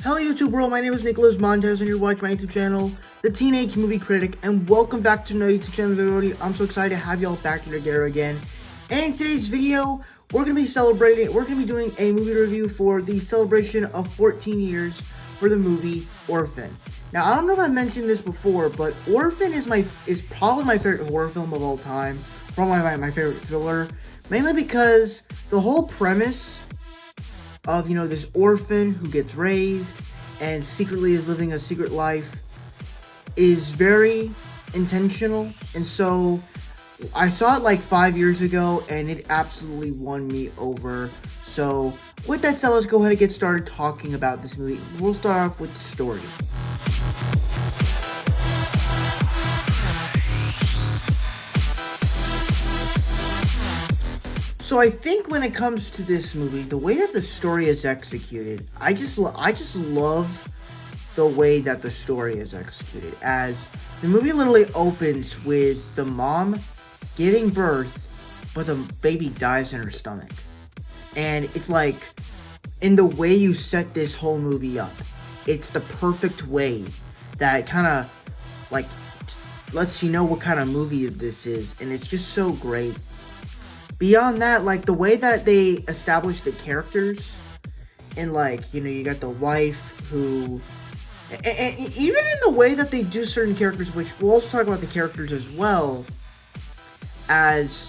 Hello YouTube world, my name is Nicholas Montez and you're watching my YouTube channel, The Teenage Movie Critic, and welcome back to another YouTube channel video. I'm so excited to have y'all back together again. And in today's video, we're going to be doing a movie review for the celebration of 14 years for the movie Orphan. Now, I don't know if I mentioned this before, but Orphan is probably my favorite horror film of all time, probably my favorite thriller, mainly because the whole premise of, this orphan who gets raised and secretly is living a secret life is very intentional. And so I saw it like 5 years ago and it absolutely won me over. So with that said, let's go ahead and get started talking about this movie. We'll start off with the story. So I think when it comes to this movie, the way that the story is executed, I just love the way that the story is executed. As the movie literally opens with the mom giving birth, but the baby dies in her stomach. And it's like, in the way you set this whole movie up, it's the perfect way that kind of like lets you know what kind of movie this is, and it's just so great. Beyond that, like the way that they establish the characters, and like, you got the wife who, and even in the way that they do certain characters, which we'll also talk about the characters as well, as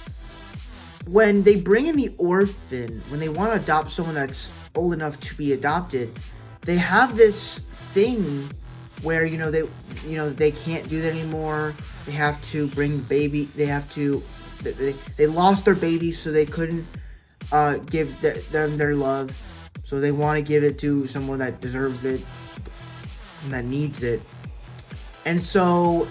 when they bring in the orphan, when they want to adopt someone that's old enough to be adopted, they have this thing where, they can't do that anymore. They have to bring baby, they lost their baby, so they couldn't give them their love. So they want to give it to someone that deserves it and that needs it. And so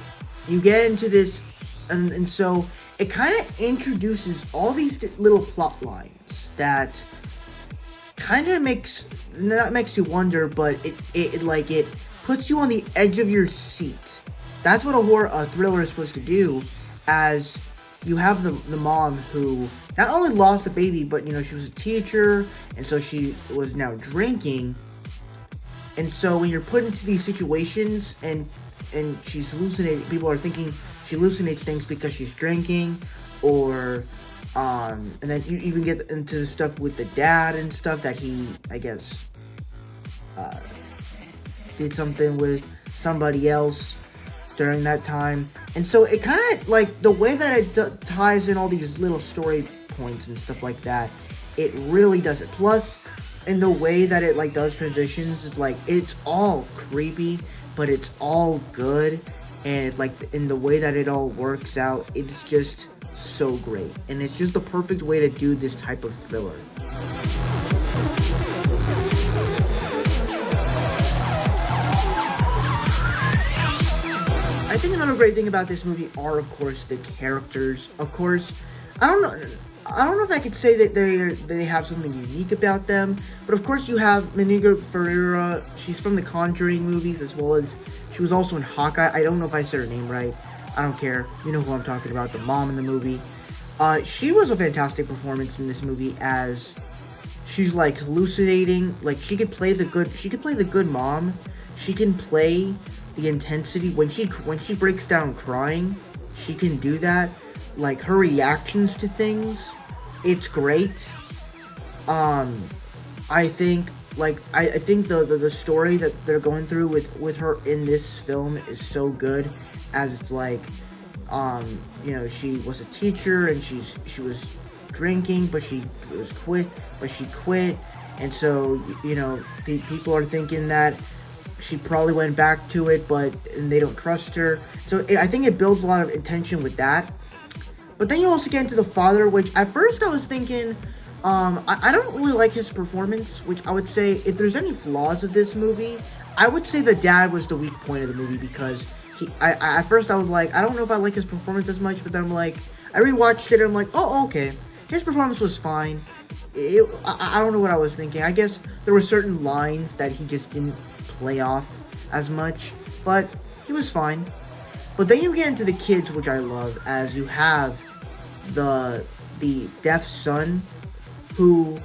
you get into this, and so it kind of introduces all these little plot lines that kind of makes you wonder, but it puts you on the edge of your seat. That's what a thriller is supposed to do, as you have the mom who not only lost the baby, but, she was a teacher, and so she was now drinking. And so when you're put into these situations and she's hallucinating, people are thinking she hallucinates things because she's drinking, or, and then you even get into the stuff with the dad and stuff that he, I guess, did something with somebody else during that time. And so it kind of, like, the way that it ties in all these little story points and stuff like that, it really does it. Plus, in the way that it, does transitions, it's like, it's all creepy, but it's all good. And it's like, in the way that it all works out, it's just so great. And it's just the perfect way to do this type of thriller. I think another great thing about this movie are, of course, the characters. Of course, I don't know if I could say that they have something unique about them, but of course you have Miniga Ferreira. She's from the Conjuring movies, as well as she was also in Hawkeye. I don't know if I said her name right. I don't care. You know who I'm talking about, the mom in the movie. She was a fantastic performance in this movie, as she's like hallucinating. Like, she could play the good mom. She can play the intensity when she breaks down crying. She can do that. Like, her reactions to things, it's great. I think the story that they're going through with her in this film is so good, as it's like, she was a teacher and she was drinking, but she quit, and so people are thinking that she probably went back to it, and they don't trust her. So I think it builds a lot of tension with that. But then you also get into the father, which at first I was thinking, I don't really like his performance, which I would say, if there's any flaws of this movie, I would say the dad was the weak point of the movie, because at first I was like, I don't know if I like his performance as much, but then I'm like, I rewatched it and I'm like, oh, okay, his performance was fine. I don't know what I was thinking. I guess there were certain lines that he just didn't play off as much, but he was fine. But then you get into the kids, which I love, as you have the deaf son, who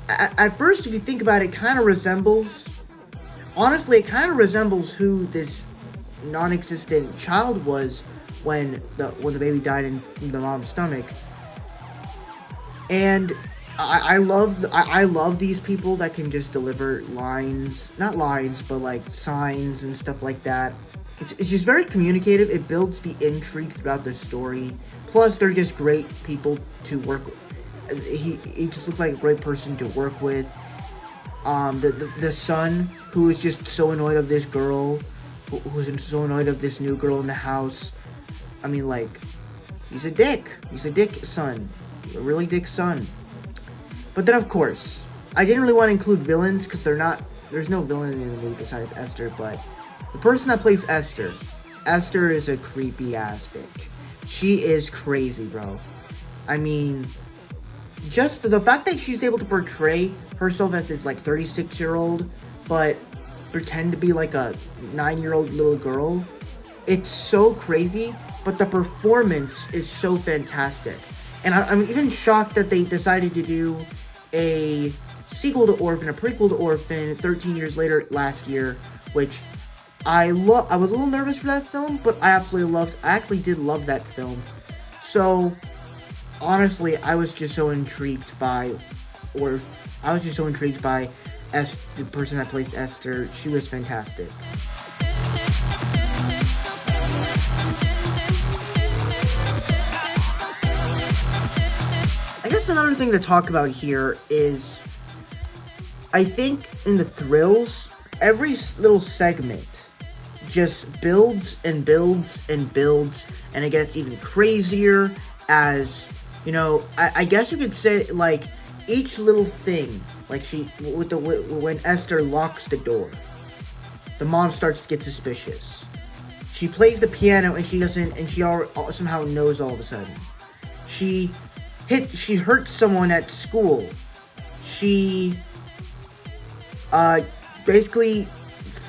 at first, if you think about it, kind of resembles honestly, it kind of resembles who this non-existent child was when the baby died in the mom's stomach. And I love these people that can just deliver lines, not lines, but like signs and stuff like that. It's just very communicative. It builds the intrigue throughout the story. Plus, they're just great people to work with. He just looks like a great person to work with. The son, who is just so annoyed of this girl, who's so annoyed of this new girl in the house. I mean, like, he's a dick. He's a dick son. A really dick son. But then, of course, I didn't really want to include villains because there's no villain in the movie besides Esther, but the person that plays Esther is a creepy ass bitch. She is crazy, bro. I mean, just the fact that she's able to portray herself as this like 36-year-old, but pretend to be like a 9-year-old little girl, it's so crazy. But the performance is so fantastic. And I'm even shocked that they decided to do a sequel to Orphan, a prequel to Orphan, 13 years later last year, which I was a little nervous for that film, but I actually did love that film. So, honestly, I was just so intrigued by the person that plays Esther. She was fantastic. I guess another thing to talk about here is, I think in the thrills, every little segment just builds and builds and builds, and it gets even crazier as, you know, I guess you could say, like, each little thing, like when Esther locks the door, the mom starts to get suspicious. She plays the piano and she somehow knows all of a sudden. She hurt someone at school. She basically,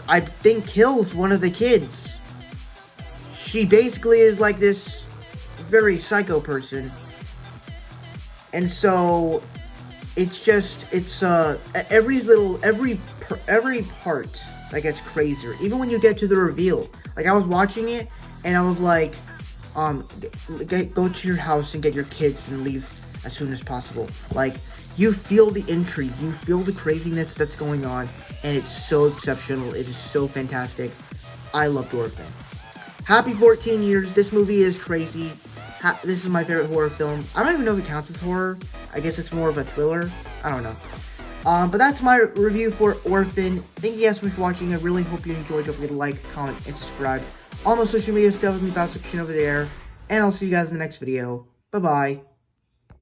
I think, kills one of the kids. She basically is like this very psycho person. And so it's every part that gets crazier. Even when you get to the reveal. Like, I was watching it and I was like, go to your house and get your kids and leave as soon as possible. Like, you feel the intrigue, you feel the craziness that's going on, and it's so exceptional. It is so fantastic. I loved Orphan. Happy 14 years. This movie is crazy. This is my favorite horror film. I don't even know if it counts as horror. I guess it's more of a thriller. I don't know. But that's my review for Orphan. Thank you guys so much for watching. I really hope you enjoyed. Don't forget to like, comment, and subscribe. All my social media stuff is in the about section over there. And I'll see you guys in the next video. Bye-bye.